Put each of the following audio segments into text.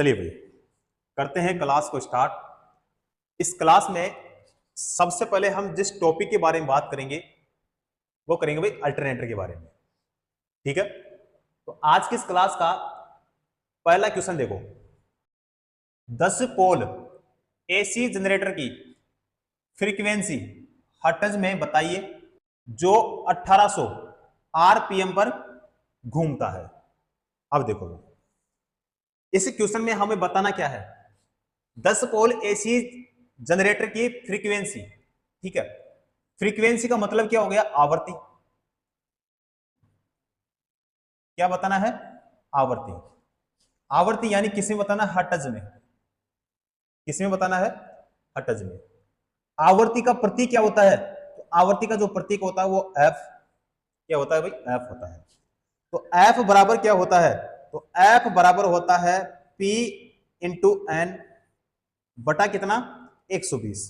चलिए भाई करते हैं क्लास को स्टार्ट। इस क्लास में सबसे पहले हम जिस टॉपिक के बारे में बात करेंगे वो करेंगे भाई अल्टरनेटर के बारे में। ठीक है, तो आज की इस क्लास का पहला क्वेश्चन देखो, 10 पोल एसी जनरेटर की फ्रीक्वेंसी हर्ट्ज में बताइए जो 1800 आरपीएम पर घूमता है। अब देखो इस क्वेश्चन में हमें बताना क्या है, 10 पोल एसी जनरेटर की फ्रीक्वेंसी। ठीक है, फ्रीक्वेंसी का मतलब क्या हो गया, आवृत्ति। क्या बताना है, आवृत्ति। आवृत्ति यानी किस में बताना है, हर्ट्ज में। किस में बताना है, हर्ट्ज में। आवृत्ति का प्रतीक क्या होता है, तो आवृत्ति का जो प्रतीक होता है वो एफ क्या होता है भाई, एफ होता है। तो एफ बराबर क्या होता है, तो एफ बराबर होता है P इंटू एन बटा कितना, 120।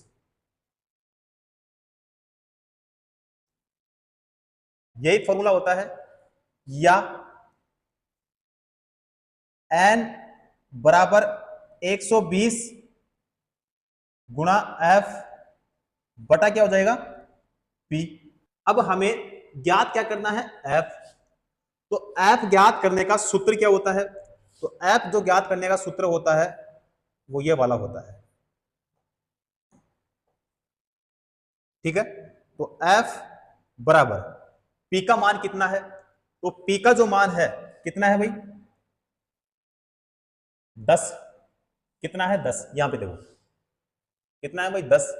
यही फॉर्मूला होता है, या एन बराबर 120 गुणा एफ बटा क्या हो जाएगा, P। अब हमें ज्ञात क्या करना है, एफ। तो एफ ज्ञात करने का सूत्र क्या होता है, तो एफ जो ज्ञात करने का सूत्र होता है वो ये वाला होता है। ठीक है, तो एफ बराबर पी का मान कितना है, तो पी का जो मान है कितना है भाई, 10। कितना है, 10। यहां पे देखो कितना है भाई, 10।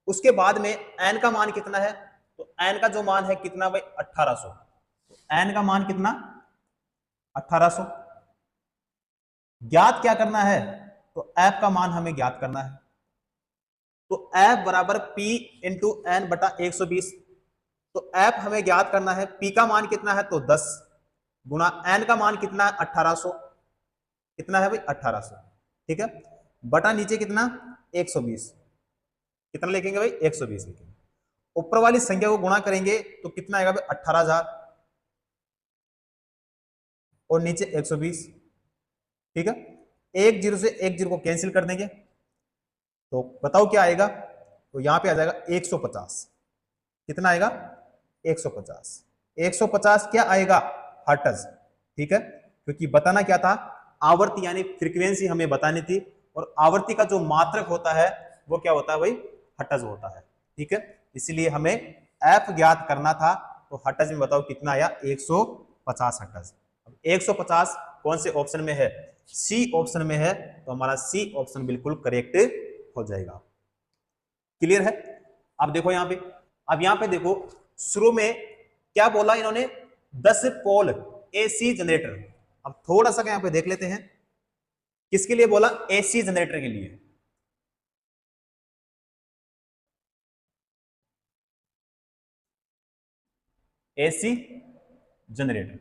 उसके बाद में एन का मान कितना है, तो एन का जो मान है कितना भाई, 1800। एन का मान कितना, 1800। ज्ञात क्या करना है, तो एफ का मान हमें ज्ञात करना है। तो एफ बराबर पी इंटू एन बटा 120। तो एफ हमें ज्ञात करना है, पी का मान कितना है तो 10 गुणा एन का मान कितना है 1800। कितना है भाई, 1800। ठीक है, बटा नीचे कितना 120। कितना लिखेंगे भाई, 120 लिखेंगे। ऊपर वाली संख्या को गुणा करेंगे तो कितना आएगा भाई, 18,000 और नीचे 120। ठीक है, एक जीरो से एक जीरो को कैंसिल कर देंगे तो बताओ क्या आएगा, तो यहां पे आ जाएगा 150। कितना आएगा, 150। 150 क्या आएगा, हर्ट्ज। ठीक है, क्योंकि बताना क्या था, आवर्ती यानी फ्रीक्वेंसी हमें बतानी थी, और आवर्ती का जो मात्रक होता है वो क्या होता है भाई, हर्ट्ज होता है। ठीक है, इसलिए हमें एफ ज्ञात करना था, तो हर्ट्ज में बताओ कितना आया, 150 हर्ट्ज। 150 कौन से ऑप्शन में है, सी ऑप्शन में है, तो हमारा सी ऑप्शन बिल्कुल करेक्ट हो जाएगा। क्लियर है। अब देखो यहां पे, अब यहां पे देखो शुरू में क्या बोला इन्होंने, 10 पोल एसी जनरेटर। अब थोड़ा सा यहां पे देख लेते हैं, किसके लिए बोला, एसी जनरेटर के लिए। एसी जनरेटर,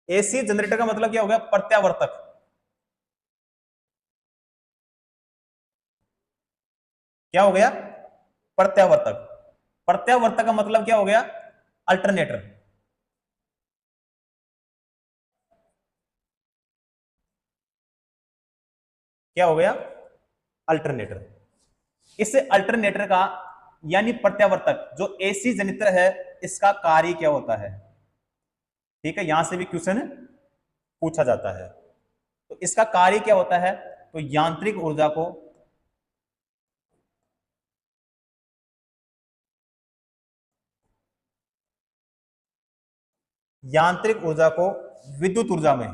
एसी जनरेटर का मतलब क्या हो गया, प्रत्यावर्तक। क्या हो गया, प्रत्यावर्तक। प्रत्यावर्तक का मतलब क्या हो गया, अल्टरनेटर। क्या हो गया, अल्टरनेटर। इस अल्टरनेटर का यानी प्रत्यावर्तक जो एसी जनरेटर है, इसका कार्य क्या होता है। ठीक है, यहां से भी क्वेश्चन पूछा जाता है। तो इसका कार्य क्या होता है, तो यांत्रिक ऊर्जा को विद्युत ऊर्जा में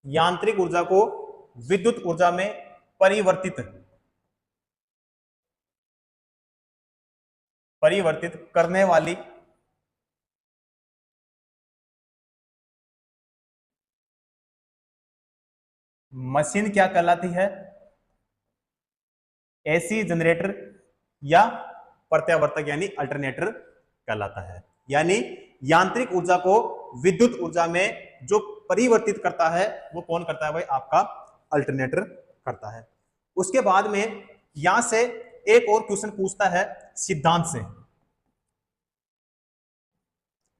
यांत्रिक ऊर्जा को विद्युत ऊर्जा में परिवर्तित करने वाली मशीन क्या कहलाती है, एसी जनरेटर या प्रत्यावर्तक यानी अल्टरनेटर कहलाता है। यानी यांत्रिक ऊर्जा को विद्युत ऊर्जा में जो परिवर्तित करता है वो कौन करता है भाई, आपका अल्टरनेटर करता है। उसके बाद में यहां से एक और क्वेश्चन पूछता है सिद्धांत से।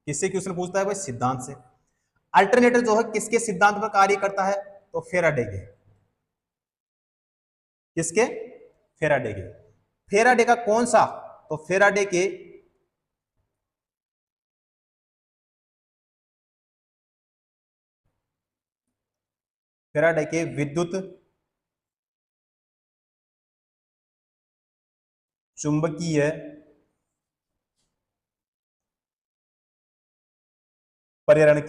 किससे क्वेश्चन पूछता है भाई? सिद्धांत से। अल्टरनेटर जो है किसके सिद्धांत पर कार्य करता है? तो फेराडे के। किसके? फेराडे के। फेराडे का कौन सा? तो फेराडे के विद्युत चुंबकीय परिरण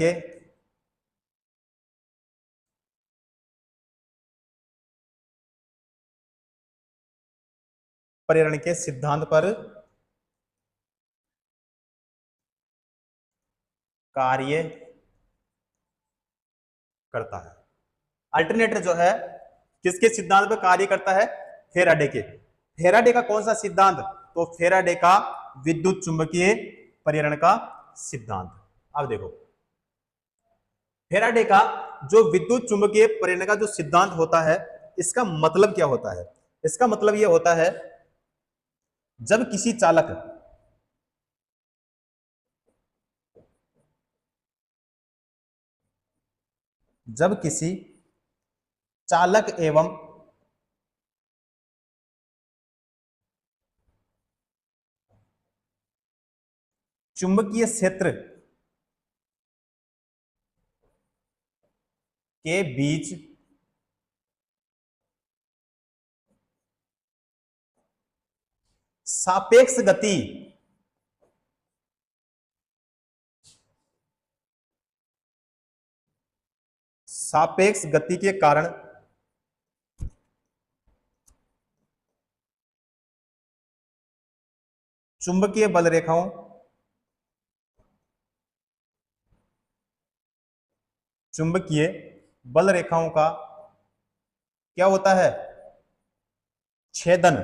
के सिद्धांत पर कार्य करता है। अल्टरनेटर जो है किसके सिद्धांत पर कार्य करता है? फेराडे के। फेराडे का कौन सा सिद्धांत? तो फेराडे का विद्युत चुंबकीय परिरण का सिद्धांत। अब देखो फेराडे का जो विद्युत चुंबकीय परिरण का जो सिद्धांत होता है, इसका मतलब क्या होता है? इसका मतलब यह होता है जब किसी चालक एवं चुंबकीय क्षेत्र के बीच सापेक्ष गति के कारण चुंबकीय बल रेखाओं का क्या होता है? छेदन।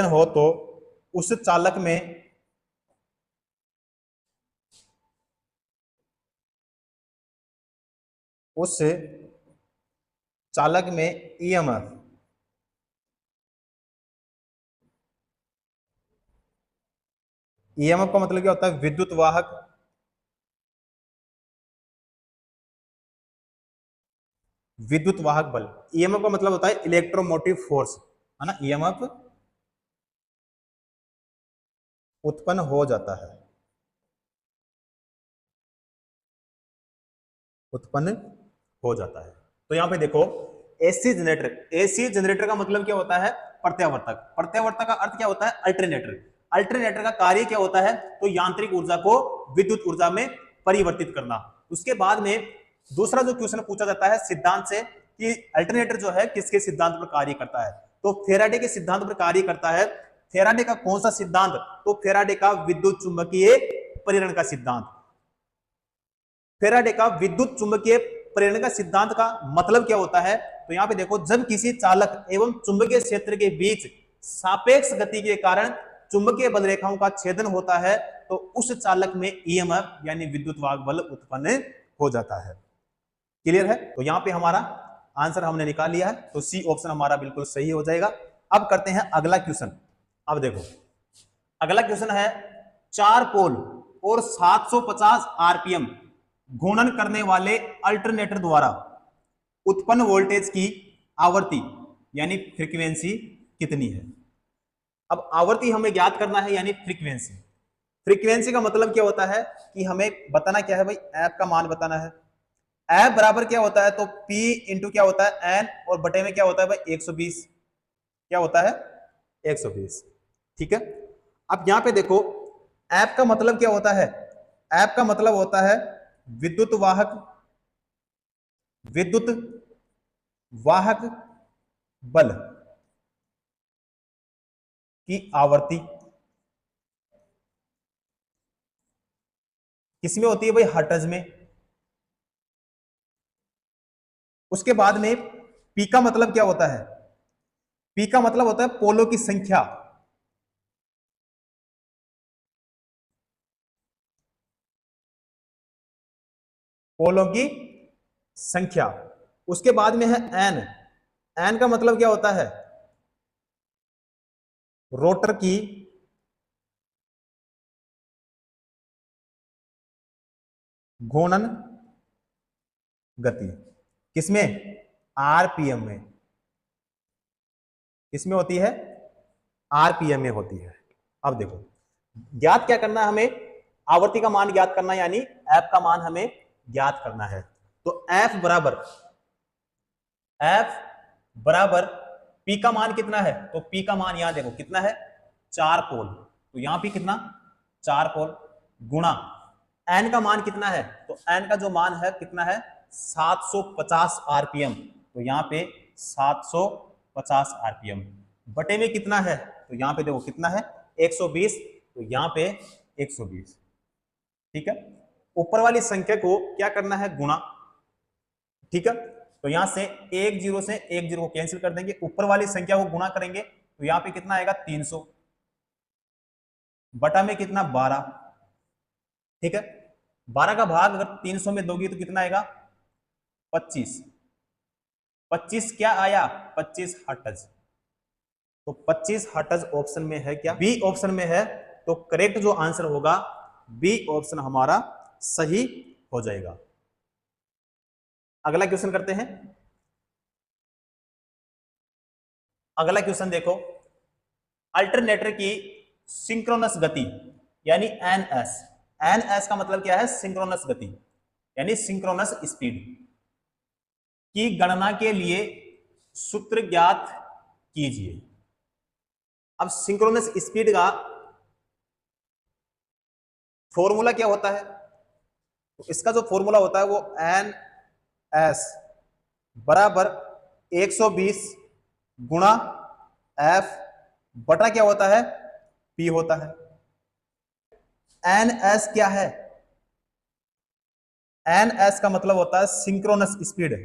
हो तो उस चालक में ईएमएफ का मतलब क्या होता है? विद्युत वाहक बल। ईएमएफ का मतलब होता है इलेक्ट्रोमोटिव फोर्स, है ना? ईएमएफ उत्पन्न हो जाता है, तो यहां पे देखो एसी जनरेटर का मतलब क्या होता है? प्रत्यावर्तक का अर्थ क्या होता है? अल्टरनेटर का कार्य क्या होता है? तो यांत्रिक ऊर्जा को विद्युत ऊर्जा में परिवर्तित करना। उसके बाद में दूसरा जो क्वेश्चन पूछा जाता है सिद्धांत से कि अल्टरनेटर जो है किसके सिद्धांत पर कार्य करता है? तो फेराडे के सिद्धांत पर कार्य करता है। फेराडे का कौन सा सिद्धांत? तो फेराडे का विद्युत चुंबकीय परिरण का सिद्धांत। फेराडे का विद्युत चुंबकीय परिरण का सिद्धांत का मतलब क्या होता है? तो यहां पे देखो जब किसी चालक एवं चुंबकीय क्षेत्र के बीच सापेक्ष गति के कारण चुंबकीय बल रेखाओं का छेदन होता है तो उस चालक में ईएमएफ यानी विद्युत वाहक बल उत्पन्न हो जाता है। क्लियर है? तो यहां पे हमारा आंसर हमने निकाल लिया है, तो सी ऑप्शन हमारा बिल्कुल सही हो जाएगा। अब करते हैं अगला क्वेश्चन। अब देखो अगला क्वेश्चन है 4 पोल और 750 आरपीएम घूर्णन करने वाले अल्टरनेटर द्वारा उत्पन्न वोल्टेज की आवृत्ति यानी फ्रीक्वेंसी कितनी है? अब आवर्ती हमें ज्ञात करना है यानी फ्रीक्वेंसी का मतलब क्या होता है कि हमें बताना क्या है भाई? एफ का मान बताना है। एफ बराबर क्या होता है? तो P इंटू क्या होता है? एन, और बटे में क्या होता है भाई? 120। क्या होता है? 120। ठीक है। अब यहां पे देखो एफ का मतलब क्या होता है? एफ का मतलब होता है विद्युत वाहक विद्युत वाहक बल की आवृत्ति किसमें होती है भाई? हर्ट्ज में। उसके बाद में पी का मतलब क्या होता है? पी का मतलब होता है पोलों की संख्या। पोलों की संख्या। उसके बाद में है एन। एन का मतलब क्या होता है? रोटर की घूर्णन गति। किसमें? आरपीएम में। किसमें होती है? आरपीएम में होती है। अब देखो, ज्ञात क्या करना है हमें? आवर्ती का मान ज्ञात करना, यानी एफ का मान हमें ज्ञात करना है। तो एफ बराबर पी का मान कितना है? तो पी का मान यहां देखो कितना है? 4 पोल। तो यहां पे कितना? 4 पोल गुणा एन का मान कितना है? तो एन का जो मान है कितना है? 750 आरपीएम। तो यहां पे 750 आरपीएम बटे में कितना है? तो यहां पे देखो कितना है? 120। तो यहां पे 120। ठीक है, ऊपर वाली संख्या को क्या करना है? गुणा। ठीक है, तो यहां से एक जीरो को कैंसिल कर देंगे, ऊपर वाली संख्या को गुणा करेंगे, तो यहां पे कितना आएगा? 300 बटा में कितना? 12। ठीक है, 12 का भाग अगर 300 में दोगी तो कितना आएगा? 25। 25 क्या आया? 25 हर्ट्ज। तो 25 हर्ट्ज ऑप्शन में है क्या? बी ऑप्शन में है। तो करेक्ट जो आंसर होगा बी ऑप्शन हमारा सही हो जाएगा। अगला क्वेश्चन करते हैं। अगला क्वेश्चन देखो, अल्टरनेटर की सिंक्रोनस गति यानी एनएस। एनएस का मतलब क्या है? सिंक्रोनस गति यानी सिंक्रोनस स्पीड की गणना के लिए सूत्र ज्ञात कीजिए। अब सिंक्रोनस स्पीड का फॉर्मूला क्या होता है? तो इसका जो फॉर्मूला होता है वो एन एस बराबर 120 गुणा एफ बटा क्या होता है? पी होता है। एन एस क्या है? एन एस का मतलब होता है सिंक्रोनस स्पीड।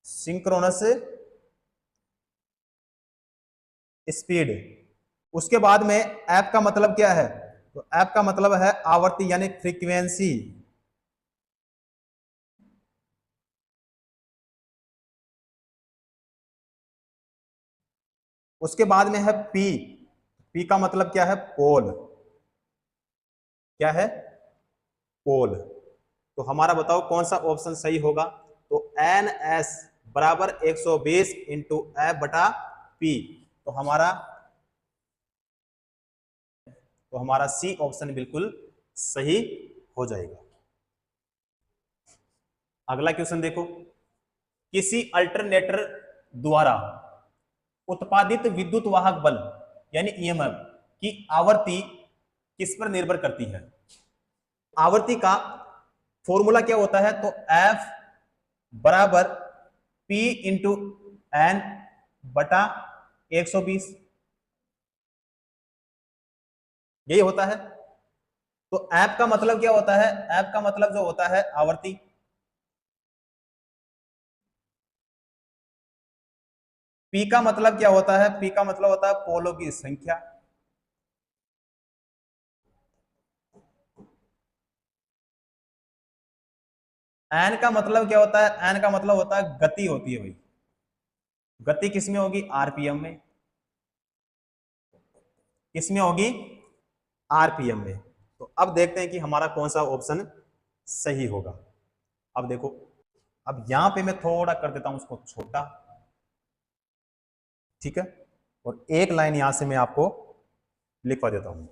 Synchronous speed. उसके बाद में एफ का मतलब क्या है? तो एफ का मतलब है आवर्ती यानी फ्रीक्वेंसी। उसके बाद में है पी। पी का मतलब क्या है? पोल। क्या है? पोल। तो हमारा बताओ कौन सा ऑप्शन सही होगा? तो एन एस बराबर 120 इंटू एफ बटा पी। तो हमारा सी ऑप्शन बिल्कुल सही हो जाएगा। अगला क्वेश्चन देखो, किसी अल्टरनेटर द्वारा उत्पादित विद्युत वाहक बल यानी ईएमएफ की आवृत्ति किस पर निर्भर करती है? आवृत्ति का फॉर्मूला क्या होता है? तो एफ बराबर पी इंटू एन बटा 120, यही होता है। तो एफ का मतलब क्या होता है? एफ का मतलब जो होता है आवृत्ति। पी का मतलब क्या होता है? पी का मतलब होता है पोलों की संख्या। एन का मतलब क्या होता है? एन का मतलब होता है गति होती है भाई। गति किसमें होगी? आरपीएम में। किसमें होगी? आरपीएम में। तो अब देखते हैं कि हमारा कौन सा ऑप्शन सही होगा। अब देखो, अब यहां पे मैं थोड़ा कर देता हूं उसको छोटा। ठीक है, और एक लाइन यहां से मैं आपको लिखवा देता हूं।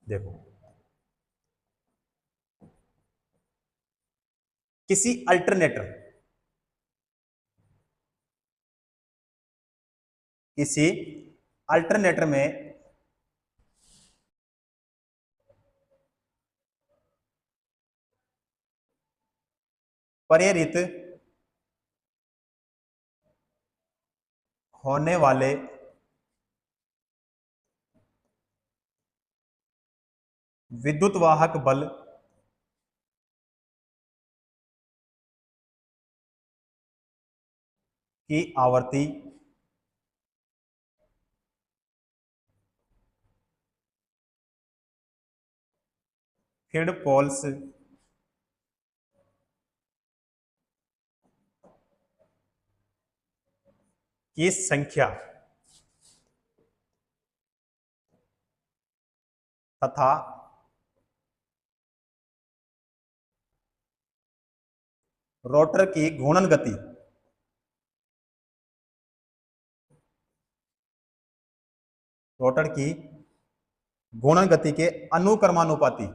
देखो, किसी अल्टरनेटर किसी अल्टरनेटर में प्रेरित होने वाले विद्युत वाहक बल की आवृत्ति फील्ड पोल्स की संख्या तथा रोटर की घूर्णन गति रोटर की घूर्णन गति के अनुक्रमानुपाती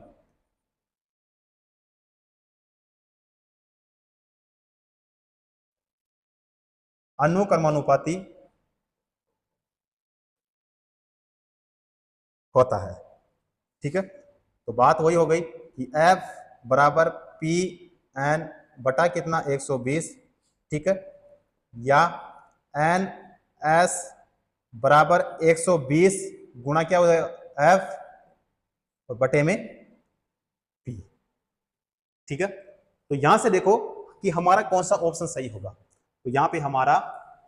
अनुक्रमानुपाती होता है। ठीक है, तो बात वही हो गई कि F बराबर पी एन बटा कितना 120, ठीक है, या एन एस बराबर 120 गुणा क्या हो जाएगा F और बटे में P। ठीक है, तो यहां से देखो कि हमारा कौन सा ऑप्शन सही होगा, तो यहां पे हमारा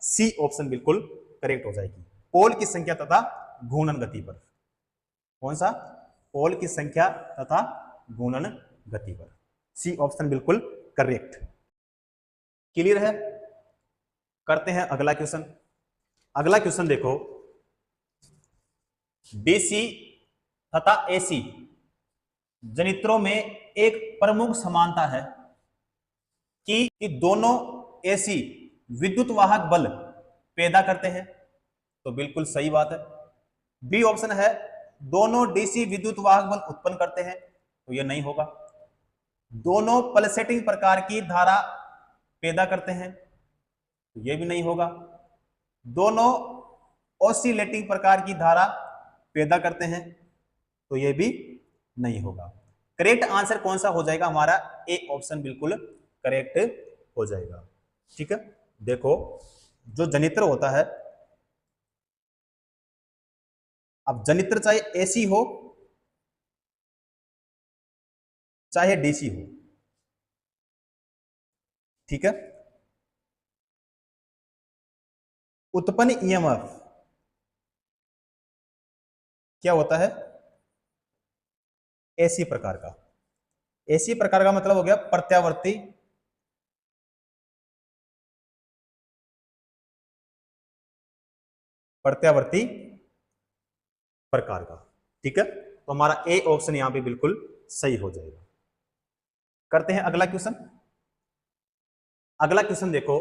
सी ऑप्शन बिल्कुल करेक्ट हो जाएगी। पोल की संख्या तथा घूर्णन गति पर, कौन सा, पोल की संख्या तथा घूर्णन गति पर, सी ऑप्शन बिल्कुल करेक्ट। क्लियर है? करते हैं अगला क्वेश्चन। अगला क्वेश्चन देखो, डीसी तथा एसी जनित्रों में एक प्रमुख समानता है कि दोनों एसी विद्युत वाहक बल पैदा करते हैं, तो बिल्कुल सही बात है। बी ऑप्शन है दोनों डीसी विद्युत वाहक बल उत्पन्न करते हैं, तो यह नहीं होगा। दोनों पल्सेटिंग प्रकार की धारा पैदा करते हैं, तो यह भी नहीं होगा। दोनों ऑसिलेटिंग प्रकार की धारा पैदा करते हैं, तो यह भी नहीं होगा। करेक्ट आंसर कौन सा हो जाएगा हमारा, ए ऑप्शन बिल्कुल करेक्ट हो जाएगा। ठीक है, देखो जो जनित्र होता है, अब जनित्र चाहे एसी हो चाहे डीसी हो, ठीक है, उत्पन्न ईएमएफ क्या होता है, एसी प्रकार का। एसी प्रकार का मतलब हो गया प्रत्यावर्ती प्रत्यावर्ती प्रकार का। ठीक है, तो हमारा ए ऑप्शन यहां पे बिल्कुल सही हो जाएगा। करते हैं अगला क्वेश्चन। अगला क्वेश्चन देखो,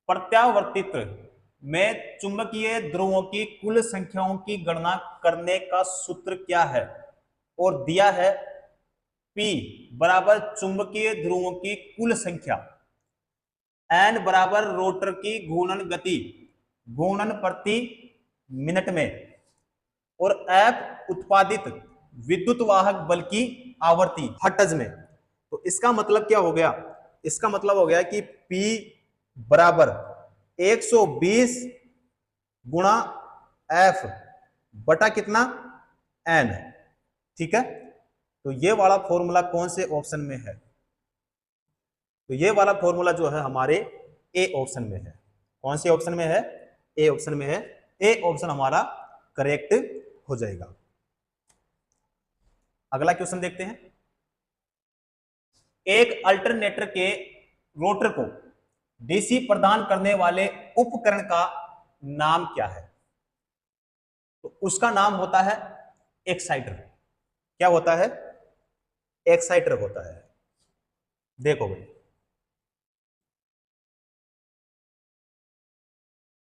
प्रत्यावर्तित्र में चुंबकीय ध्रुवों की कुल संख्याओं की गणना करने का सूत्र क्या है, और दिया है P बराबर चुंबकीय ध्रुवों की कुल संख्या, N बराबर रोटर की घूर्णन गति घूर्णन प्रति मिनट में, और F उत्पादित विद्युत वाहक बल की आवृत्ति हर्ट्ज में। तो इसका मतलब क्या हो गया, इसका मतलब हो गया कि P बराबर 120 गुणा F बटा कितना N। ठीक है, तो ये वाला फॉर्मूला कौन से ऑप्शन में है, तो ये वाला फॉर्मूला जो है हमारे ए ऑप्शन में है। कौन से ऑप्शन में है, ए ऑप्शन में है। ए ऑप्शन हमारा करेक्ट हो जाएगा। अगला क्वेश्चन देखते हैं, एक अल्टरनेटर के रोटर को डीसी प्रदान करने वाले उपकरण का नाम क्या है, तो उसका नाम होता है एक्साइटर। क्या होता है, एक्साइटर होता है। देखो भाई,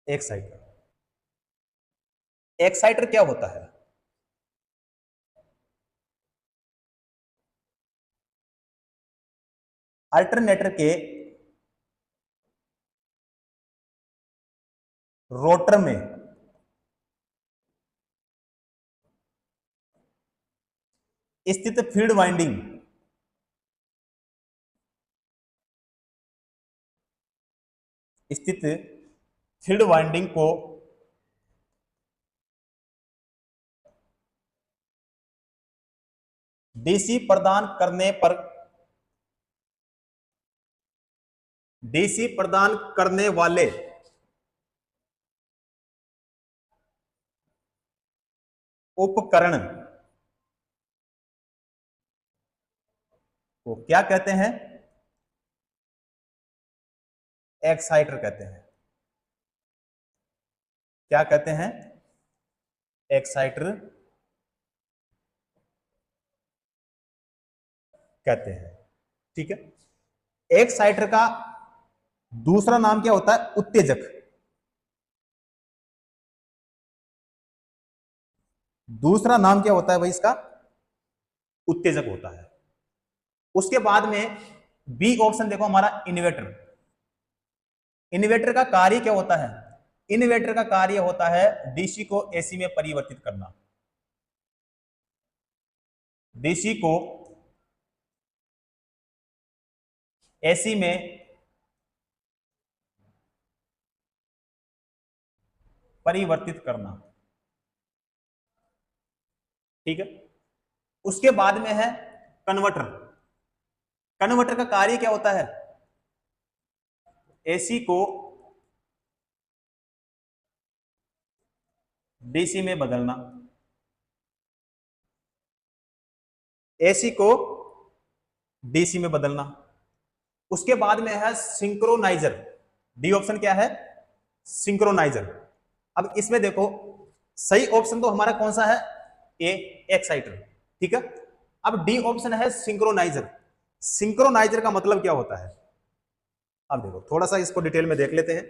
एक्साइटर, एक्साइटर क्या होता है, अल्टरनेटर के रोटर में स्थित फील्ड वाइंडिंग स्थित फील्ड वाइंडिंग को डीसी प्रदान करने पर डीसी प्रदान करने वाले उपकरण को क्या कहते हैं? एक्साइटर कहते हैं। क्या कहते हैं? एक्साइटर कहते हैं। ठीक है। एक्साइटर का दूसरा नाम क्या होता है? उत्तेजक। दूसरा नाम क्या होता है भाई इसका? उत्तेजक होता है। उसके बाद में बी ऑप्शन देखो हमारा इन्वर्टर। इन्वर्टर का कार्य क्या होता है? इन्वर्टर का कार्य होता है डीसी को एसी में परिवर्तित करना। डीसी को एसी में परिवर्तित करना। ठीक है। उसके बाद में है कन्वर्टर। कन्वर्टर का कार्य क्या होता है? एसी को डीसी में बदलना। एसी को डीसी में बदलना। उसके बाद में है सिंक्रोनाइजर। डी ऑप्शन क्या है? सिंक्रोनाइजर। अब इसमें देखो सही ऑप्शन तो हमारा कौन सा है? ए, एक्साइटर। ठीक है। अब डी ऑप्शन है सिंक्रोनाइजर। सिंक्रोनाइजर का मतलब क्या होता है? अब देखो थोड़ा सा इसको डिटेल में देख लेते हैं।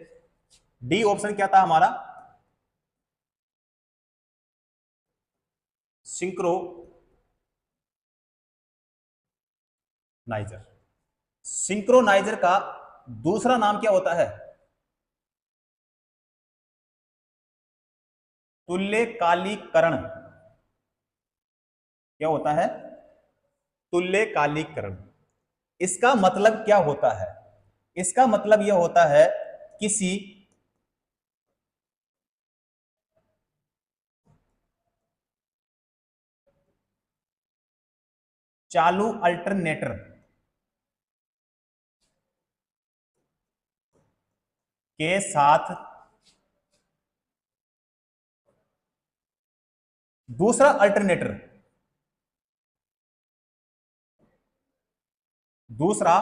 डी ऑप्शन क्या था हमारा? सिंक्रोनाइजर। सिंक्रोनाइजर का दूसरा नाम क्या होता है? तुल्यकालीकरण। क्या होता है? तुल्यकालीकरण। इसका मतलब क्या होता है? इसका मतलब यह होता है किसी चालू अल्टरनेटर के साथ दूसरा अल्टरनेटर, दूसरा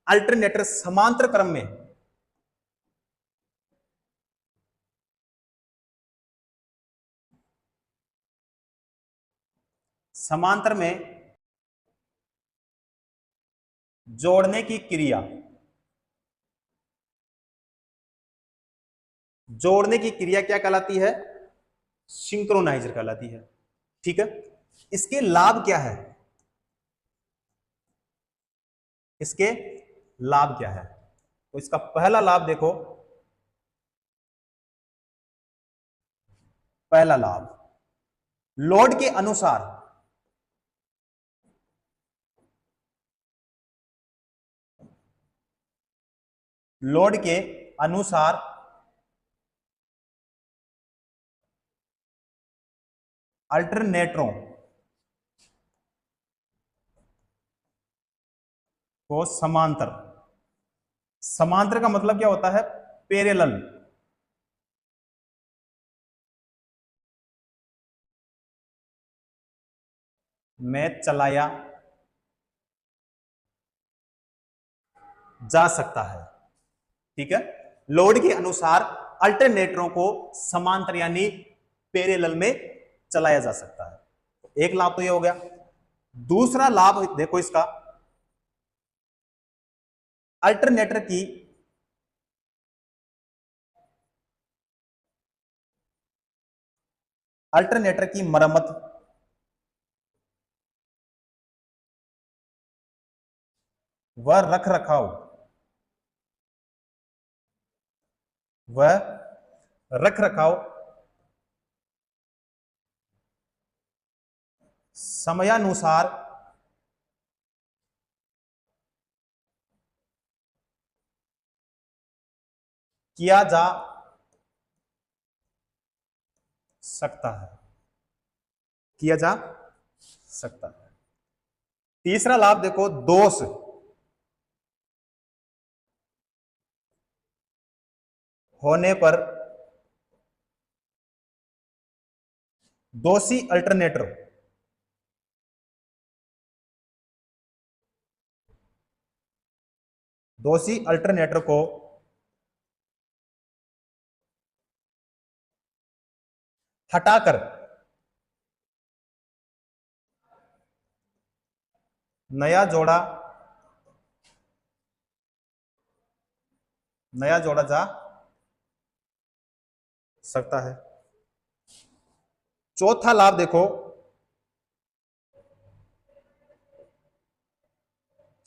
अल्टरनेटर समांतर क्रम में समांतर में जोड़ने की क्रिया, जोड़ने की क्रिया क्या कहलाती है? सिंक्रोनाइजर कहलाती है। ठीक है। इसके लाभ क्या है? इसके लाभ क्या है? तो इसका पहला लाभ देखो। पहला लाभ, लोड के अनुसार लोड के अनुसार अल्टरनेटरों को समांतर, समांतर का मतलब क्या होता है? पैरेलल में चलाया जा सकता है। ठीक है। लोड के अनुसार अल्टरनेटरों को समांतर यानी पैरेलल में चलाया जा सकता है। एक लाभ तो ये हो गया। दूसरा लाभ देखो इसका, अल्टरनेटर की अल्टरनेटर की मरम्मत व रख रखाव, व रख रखाव समयानुसार किया जा सकता है, किया जा सकता है। तीसरा लाभ देखो, दोष होने पर दोषी अल्टरनेटर दोषी अल्टरनेटर को हटाकर नया जोड़ा जा सकता है। चौथा लाभ देखो,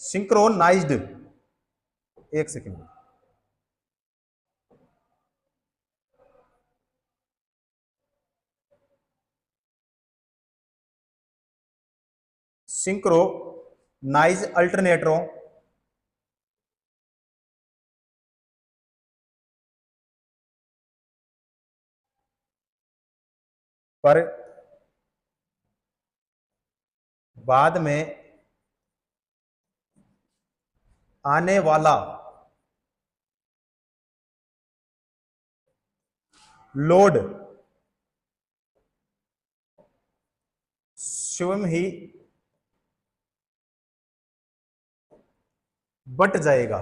सिंक्रोनाइज्ड, एक सेकेंड, सिंक्रोनाइज अल्टरनेटरों पर बाद में आने वाला लोड स्वयं ही बट जाएगा।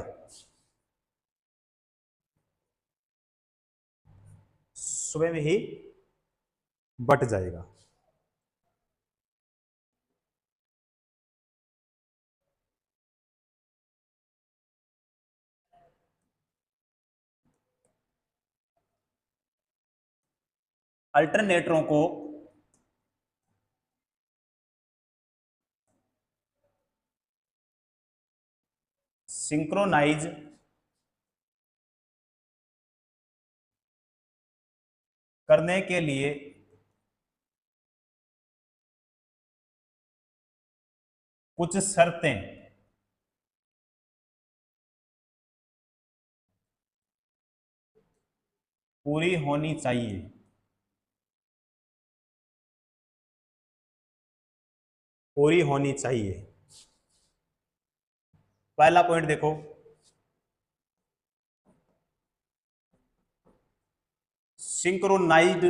स्वयं ही बट जाएगा। अल्टरनेटरों को सिंक्रोनाइज करने के लिए कुछ शर्तें पूरी होनी चाहिए। पूरी होनी चाहिए। पहला पॉइंट देखो, सिंक्रोनाइज्ड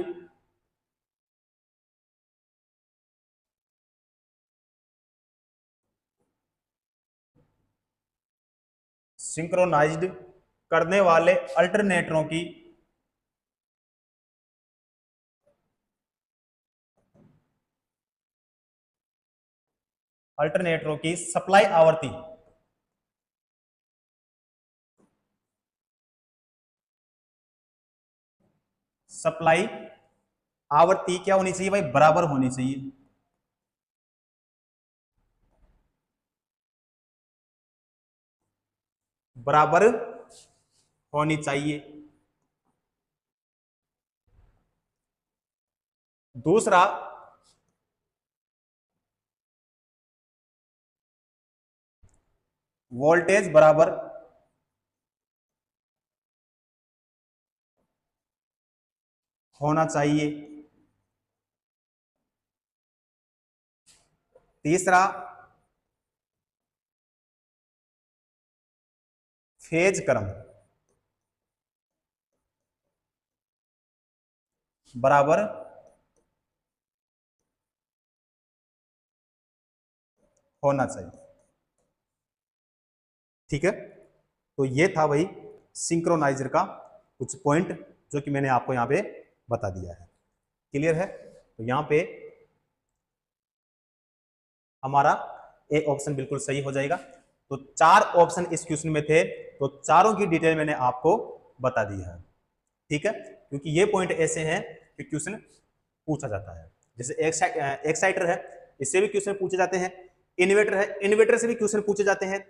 करने वाले अल्टरनेटरों की सप्लाई आवृत्ति क्या होनी चाहिए भाई? बराबर होनी चाहिए। बराबर होनी चाहिए। दूसरा, वोल्टेज बराबर होना चाहिए। तीसरा, फेज क्रम बराबर होना चाहिए। ठीक है, तो ये था भाई सिंक्रोनाइजर का कुछ पॉइंट जो कि मैंने आपको यहां पे बता दिया है। क्लियर है? तो यहां पे हमारा ए ऑप्शन बिल्कुल सही हो जाएगा। तो 4 ऑप्शन इस क्वेश्चन में थे, तो चारों की डिटेल मैंने आपको बता दी है। ठीक है, क्योंकि ये पॉइंट ऐसे हैं कि क्वेश्चन पूछा जाता है। जैसे एक्साइटर है, इससे भी क्वेश्चन पूछे जाते हैं। इन्वर्टर है, इन्वर्टर से भी क्वेश्चन पूछे जाते हैं।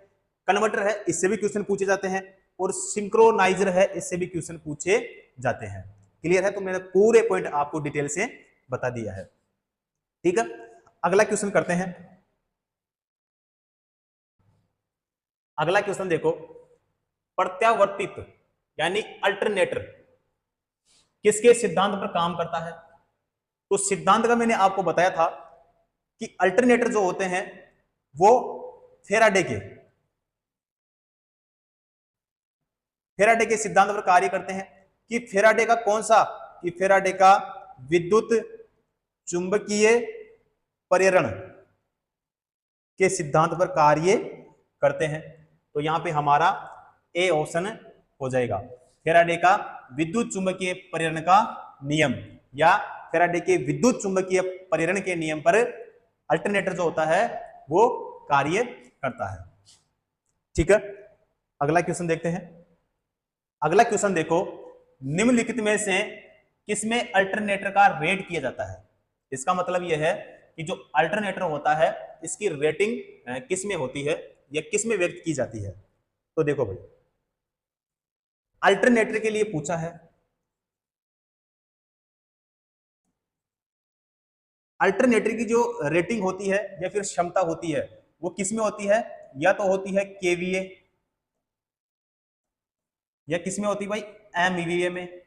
कन्वर्टर है, इससे भी क्वेश्चन पूछे जाते हैं। और सिंक्रोनाइजर है, इससे भी क्वेश्चन पूछे जाते हैं। क्लियर है? तो मैंने पूरे पॉइंट आपको डिटेल से बता दिया है। ठीक है, अगला क्वेश्चन करते हैं। अगला क्वेश्चन देखो, प्रत्यावर्तित यानी अल्टरनेटर किसके सिद्धांत पर काम करता है? तो सिद्धांत का मैंने आपको बताया था कि अल्टरनेटर जो होते हैं वो फेराडे के सिद्धांत पर कार्य करते हैं। कि फेराडे का कौन सा? कि फेराडे का विद्युत चुंबकीय प्रेरण के सिद्धांत पर कार्य करते हैं। तो यहां पे हमारा ए ऑप्शन हो जाएगा। फैराडे का विद्युत चुंबकीय परिरण का नियम, या फैराडे के विद्युत चुंबकीय परिरण के नियम पर अल्टरनेटर जो होता है वो कार्य करता है। ठीक है, अगला क्वेश्चन देखते हैं। अगला क्वेश्चन देखो, निम्नलिखित में से किसमें अल्टरनेटर का रेट किया जाता है? इसका मतलब यह है कि जो अल्टरनेटर होता है इसकी रेटिंग किसमें होती है या किसमें व्यक्त की जाती है। तो देखो भाई, अल्टरनेटर के लिए पूछा है, अल्टरनेटर की जो रेटिंग होती है या फिर क्षमता होती है वो किसमें होती है? या तो होती है केवीए, या किसमें होती है भाई? एमवीए में।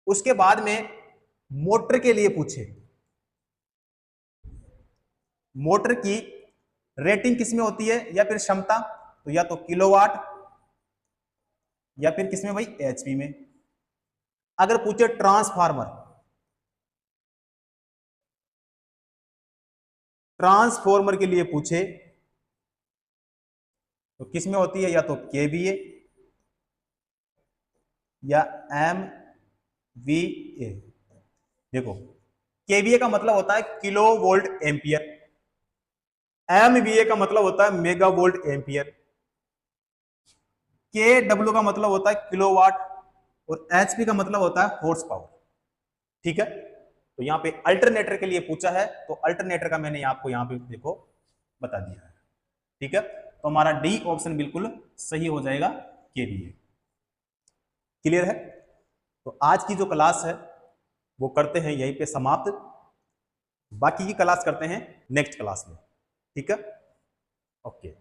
उसके बाद में मोटर के लिए पूछे, मोटर की रेटिंग किसमें होती है या फिर क्षमता? तो या तो किलोवाट या फिर किसमें भाई? एचपी में। अगर पूछे ट्रांसफार्मर, ट्रांसफॉर्मर के लिए पूछे तो किसमें होती है? या तो केवीए या एमवीए। देखो, केवीए का मतलब होता है किलो वोल्ट एम्पियर, एमवीए का मतलब होता है मेगा वोल्ट एम्पियर, के डब्ल्यू का मतलब होता है किलोवाट, और एचपी का मतलब होता है हॉर्स पावर। ठीक है, तो यहां पे अल्टरनेटर के लिए पूछा है तो अल्टरनेटर का मैंने आपको यहां पे देखो बता दिया है। ठीक है, तो हमारा डी ऑप्शन बिल्कुल सही हो जाएगा, केवीए। क्लियर है? तो आज की जो क्लास है वो करते हैं यहीं पे समाप्त, बाकी की क्लास करते हैं नेक्स्ट क्लास में। ठीक है, ओके।